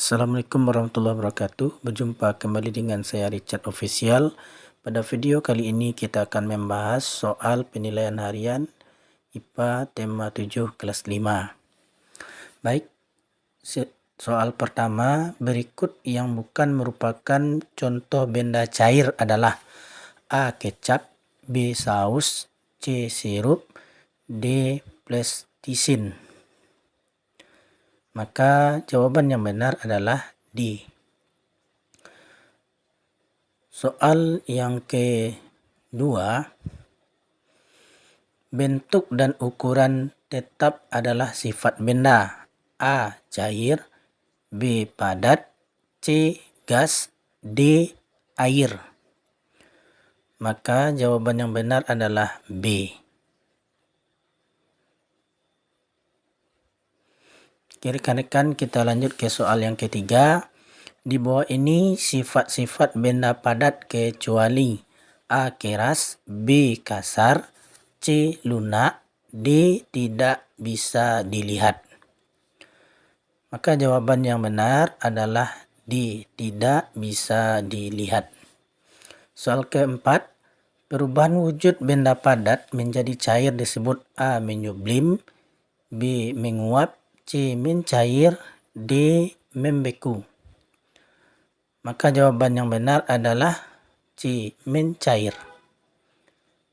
Assalamualaikum warahmatullahi wabarakatuh. Berjumpa kembali dengan saya Richard Official. Pada video kali ini kita akan membahas soal penilaian harian IPA tema 7 kelas 5. Baik, soal pertama, berikut yang bukan merupakan contoh benda cair adalah A. Kecap, B. Saus, C. Sirup, D. Plasticin. Maka jawaban yang benar adalah D. Soal yang kedua, bentuk dan ukuran tetap adalah sifat benda. A. Cair, B. Padat, C. Gas, D. Air. Maka jawaban yang benar adalah B. Oke, rekan-rekan, kita lanjut ke soal yang ketiga. Di bawah ini sifat-sifat benda padat kecuali A. Keras, B. Kasar, C. Lunak, D. Tidak bisa dilihat. Maka jawaban yang benar adalah D. Tidak bisa dilihat. Soal keempat, perubahan wujud benda padat menjadi cair disebut A. Menyublim, B. Menguap, C. Mencair, D. Membeku. Maka jawaban yang benar adalah C. Mencair.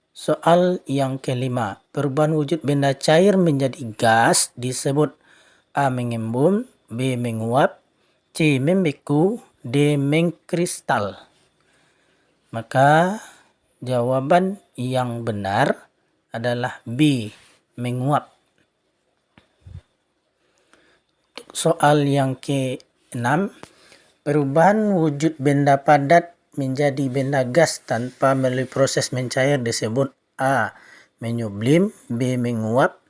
Soal yang kelima, perubahan wujud benda cair menjadi gas disebut A. Mengembun, B. Menguap, C. Membeku, D. Mengkristal. Maka jawaban yang benar adalah B. Menguap. Soal yang ke-6, perubahan wujud benda padat menjadi benda gas tanpa melalui proses mencair disebut A. Menyublim, B. Menguap,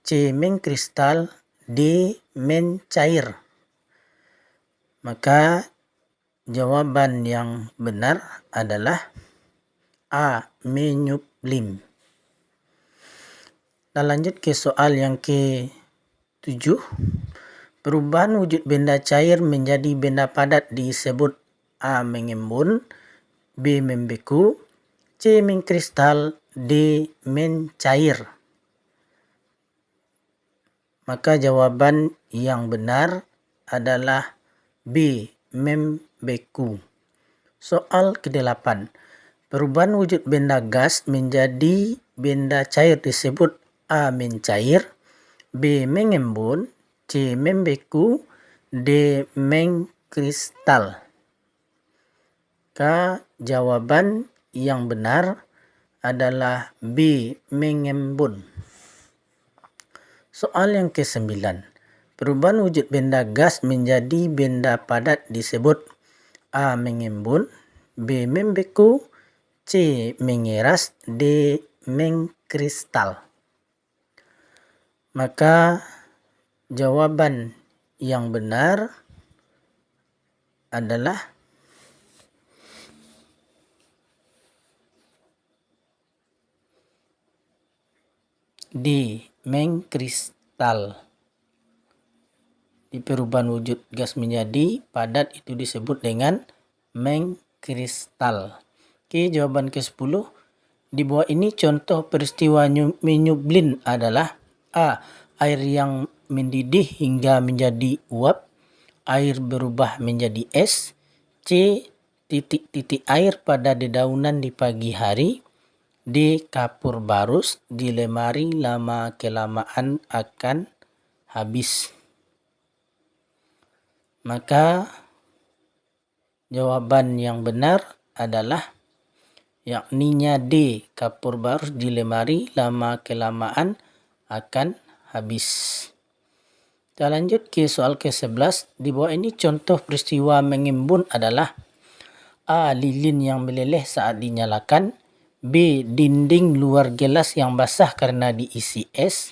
C. Mengkristal, D. Mencair. Maka jawaban yang benar adalah A. Menyublim. Kita lanjut ke soal yang ke-7. Perubahan wujud benda cair menjadi benda padat disebut A. Mengembun, B. Membeku, C. Mengkristal, D. Mencair. Maka jawaban yang benar adalah B. Membeku. Soal ke-8. Perubahan wujud benda gas menjadi benda cair disebut A. Mencair, B. Mengembun, C. Membeku, D. Mengkristal. Maka jawaban yang benar adalah B. Mengembun. Soal yang ke-9. Perubahan wujud benda gas menjadi benda padat disebut A. Mengembun, B. Membeku, C. Mengeras, D. Mengkristal. Maka jawaban yang benar adalah D. Mengkristal. Di perubahan wujud gas menjadi padat itu disebut dengan mengkristal. Oke, jawaban ke-10. Di bawah ini contoh peristiwa menyublim adalah A. Air yang mendidih hingga menjadi uap, air berubah menjadi es, C. Titik-titik air pada dedaunan di pagi hari, D. Kapur barus di lemari lama-kelamaan akan habis. Maka jawaban yang benar adalah yakninya D. Kapur barus di lemari lama-kelamaan akan habis. Kita lanjut ke soal ke-11. Di bawah ini contoh peristiwa mengembun adalah A. Lilin yang meleleh saat dinyalakan, B. Dinding luar gelas yang basah karena diisi es,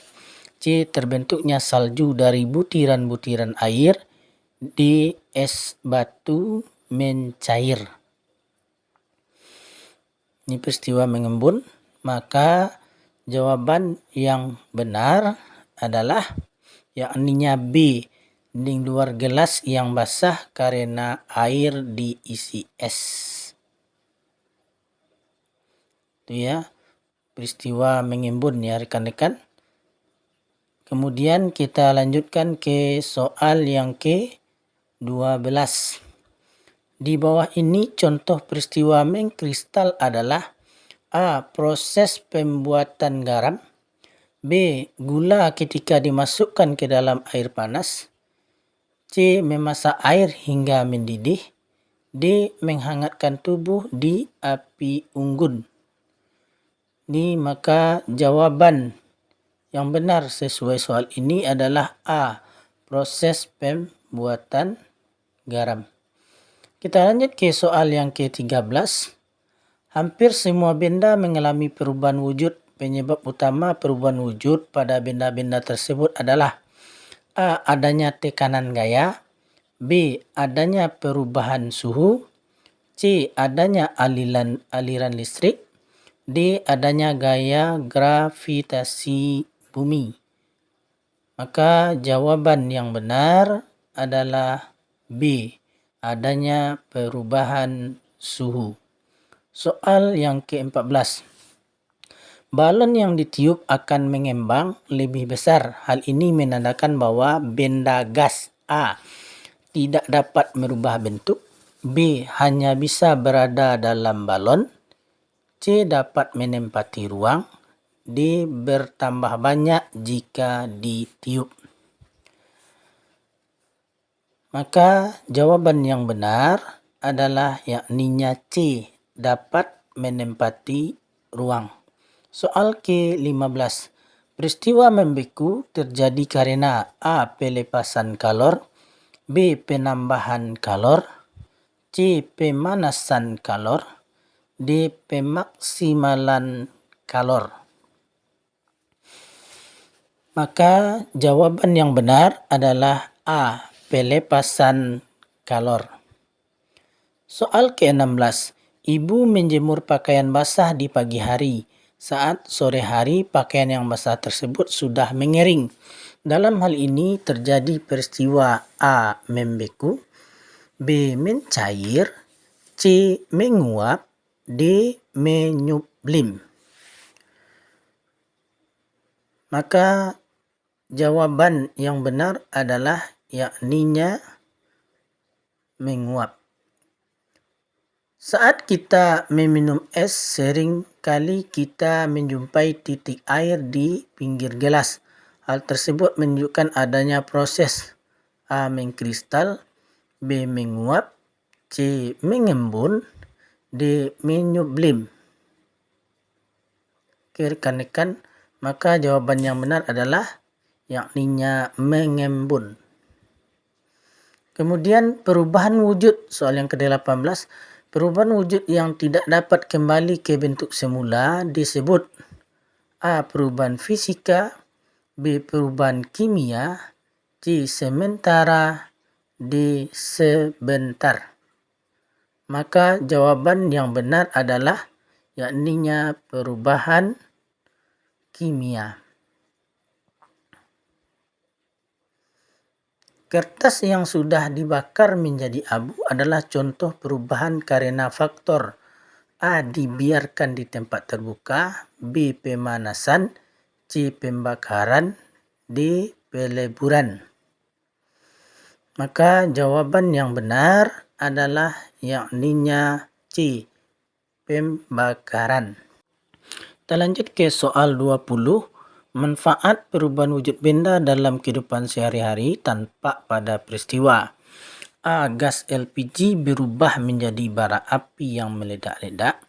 C. Terbentuknya salju dari butiran-butiran air, D. Es batu mencair. Ini peristiwa mengembun. Maka jawaban yang benar adalah yakninya B. di luar gelas yang basah karena air diisi es. Itu ya, peristiwa mengembun ya rekan-rekan. Kemudian kita lanjutkan ke soal yang ke-12. Di bawah ini contoh peristiwa mengkristal adalah A. Proses pembuatan garam. B. Gula ketika dimasukkan ke dalam air panas. C. Memasak air hingga mendidih. D. Menghangatkan tubuh di api unggun. Maka jawaban yang benar sesuai soal ini adalah A. Proses pembuatan garam. Kita lanjut ke soal yang ke-13. Hampir semua benda mengalami perubahan wujud. Penyebab utama perubahan wujud pada benda-benda tersebut adalah A. Adanya tekanan gaya. B. Adanya perubahan suhu. C. Adanya aliran listrik. D. Adanya gaya gravitasi bumi. Maka jawaban yang benar adalah B. Adanya perubahan suhu. Soal yang ke-14. Balon yang ditiup akan mengembang lebih besar. Hal ini menandakan bahwa benda gas A. Tidak dapat merubah bentuk. B. Hanya bisa berada dalam balon. C. Dapat menempati ruang. D. Bertambah banyak jika ditiup. Maka jawaban yang benar adalah yakninya C. Dapat menempati ruang. Soal ke-15. Peristiwa membeku terjadi karena A. Pelepasan kalor. B. Penambahan kalor. C. Pemanasan kalor. D. Pemaksimalan kalor. Maka jawaban yang benar adalah A. Pelepasan kalor. Soal ke-16. Ibu menjemur pakaian basah di pagi hari. Saat sore hari pakaian yang basah tersebut sudah mengering. Dalam hal ini terjadi peristiwa A. Membeku. B. Mencair. C. Menguap. D. Menyublim. Maka jawaban yang benar adalah yakninya menguap. Saat kita meminum es, sering kali kita menjumpai titik air di pinggir gelas. Hal tersebut menunjukkan adanya proses A. Mengkristal. B. Menguap. C. Mengembun. D. Menyublim. Oke rekan-rekan, maka jawaban yang benar adalah yakninya mengembun. Kemudian perubahan wujud, soal yang ke-18. Perubahan wujud yang tidak dapat kembali ke bentuk semula disebut A. Perubahan fisika. B. Perubahan kimia. C. Sementara. D. Sebentar. Maka jawaban yang benar adalah yakninya perubahan kimia. Kertas yang sudah dibakar menjadi abu adalah contoh perubahan karena faktor A. Dibiarkan di tempat terbuka. B. Pemanasan. C. Pembakaran. D. Peleburan. Maka jawaban yang benar adalah yakninya C. Pembakaran. Kita lanjut ke soal 20. Manfaat perubahan wujud benda dalam kehidupan sehari-hari tanpa pada peristiwa. A. Gas LPG berubah menjadi bara api yang meledak-ledak.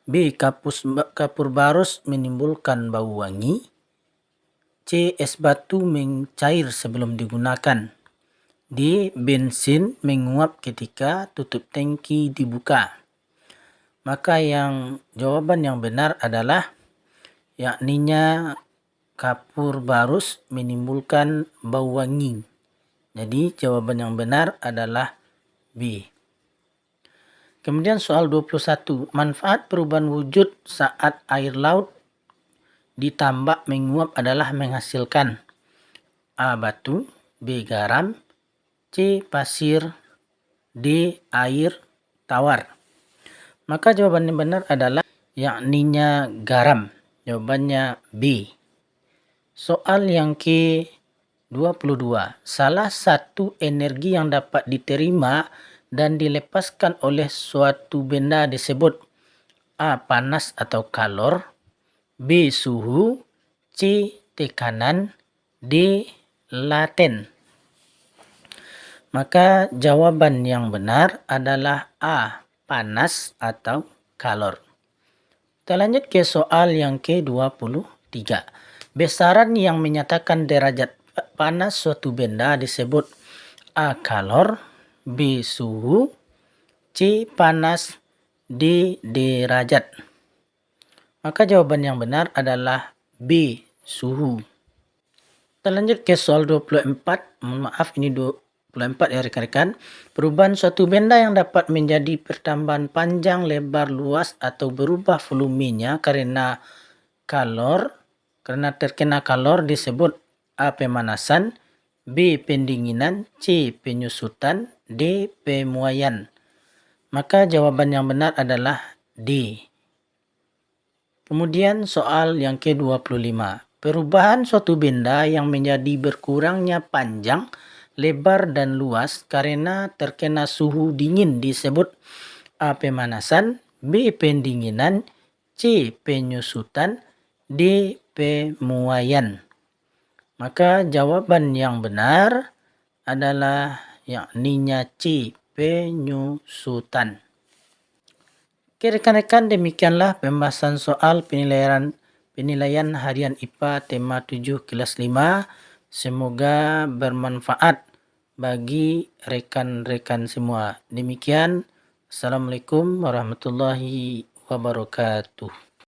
B. Kapur barus menimbulkan bau wangi. C. Es batu mencair sebelum digunakan. D. Bensin menguap ketika tutup tangki dibuka. Maka jawaban yang benar adalah yakninya kapur barus menimbulkan bau wangi. Jadi jawaban yang benar adalah B. Kemudian soal 21. Manfaat perubahan wujud saat air laut ditambak menguap adalah menghasilkan A. Batu. B. Garam. C. Pasir, D. Air tawar. Maka jawaban yang benar adalah yakninya garam. Jawabannya B. Soal yang ke-22. Salah satu energi yang dapat diterima dan dilepaskan oleh suatu benda disebut A. Panas atau kalor, B. Suhu, C. Tekanan, D. Laten. Maka jawaban yang benar adalah A. Panas atau kalor. Kita lanjut ke soal yang ke-23. Besaran yang menyatakan derajat panas suatu benda disebut A. Kalor, B. Suhu, C. Panas, D. Derajat. Maka jawaban yang benar adalah B. Suhu. Kita lanjut ke soal 24. Mohon maaf, ini 24 ya rekan-rekan. Perubahan suatu benda yang dapat menjadi pertambahan panjang, lebar, luas atau berubah volumenya karena terkena kalor disebut A. Pemanasan, B. Pendinginan, C. Penyusutan, D. Pemuaian. Maka jawaban yang benar adalah D. Kemudian soal yang ke-25. Perubahan suatu benda yang menjadi berkurangnya panjang, lebar dan luas karena terkena suhu dingin disebut A. Pemanasan, B. Pendinginan, C. Penyusutan, D. Pemuaian. Maka jawaban yang benar adalah yakninya C. Penyusutan. Oke rekan-rekan, demikianlah pembahasan soal penilaian harian IPA tema 7 kelas 5. Semoga bermanfaat bagi rekan-rekan semua. Demikian, Assalamualaikum warahmatullahi wabarakatuh.